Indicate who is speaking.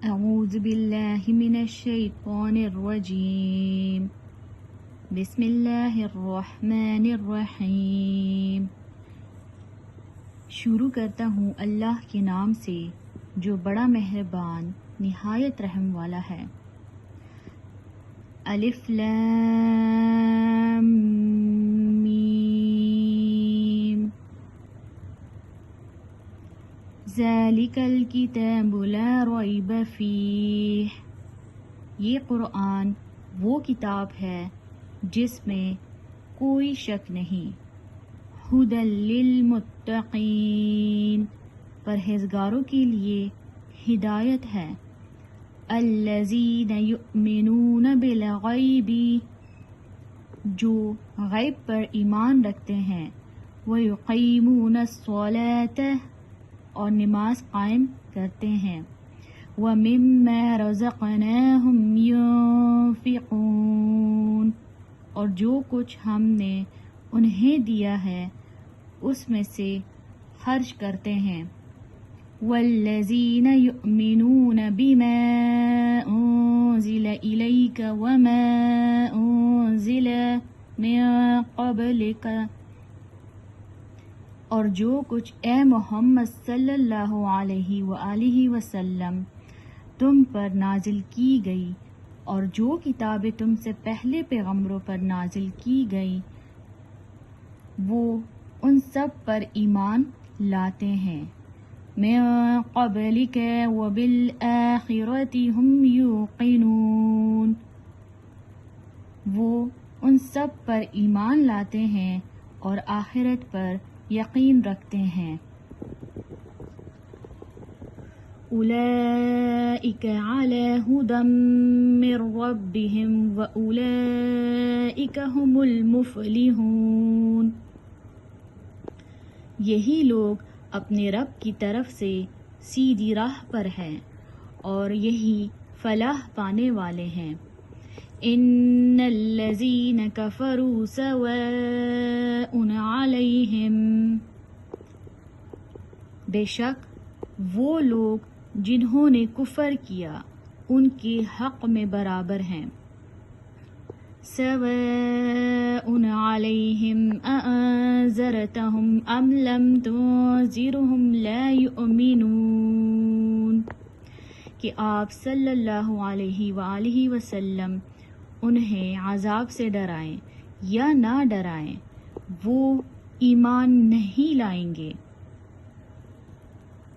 Speaker 1: اعوذ باللہ من الشیطان الرجیم بسم اللہ الرحمن الرحیم۔ شروع کرتا ہوں اللہ کے نام سے جو بڑا مہربان نہایت رحم والا ہے۔ الف لام میم ذالک الکتاب لا ریب فیہ، یہ قرآن وہ کتاب ہے جس میں کوئی شک نہیں۔ ھدی للمتقین، پرہیزگاروں کے لیے ہدایت ہے۔ الذین یؤمنون بالغیب، جو غیب پر ایمان رکھتے ہیں۔ ویقیمون الصلاۃ، اور نماز قائم کرتے ہیں۔ ومما رزقناہم ینفقون، اور جو کچھ ہم نے انہیں دیا ہے اس میں سے خرچ کرتے ہیں۔ والذین یؤمنون بما انزل الیک وما انزل من قبلک، اور جو کچھ اے محمد صلی اللہ علیہ وآلہ وسلم تم پر نازل کی گئی، اور جو کتابیں تم سے پہلے پیغمبروں پر نازل کی گئی وہ ان سب پر ایمان لاتے ہیں۔ من قبلک وبالآخرۃ ہم یوقنون، وہ ان سب پر ایمان لاتے ہیں اور آخرت پر یقین رکھتے ہیں۔ اولئک علی ھدی من ربہم واولئک ھم المفلحون، یہی لوگ اپنے رب کی طرف سے سیدھی راہ پر ہیں اور یہی فلاح پانے والے ہیں۔ ان الذین کفروا سواء علیہم، بے شک وہ لوگ جنہوں نے کفر کیا ان کے حق میں برابر ہیں۔ سواء علیہم اانذرتہم ام لم تنذرہم لا یؤمنون، کہ آپ صلی اللہ علیہ وآلہ وسلم انہیں عذاب سے ڈرائیں یا نہ ڈرائیں وہ ایمان نہیں لائیں گے۔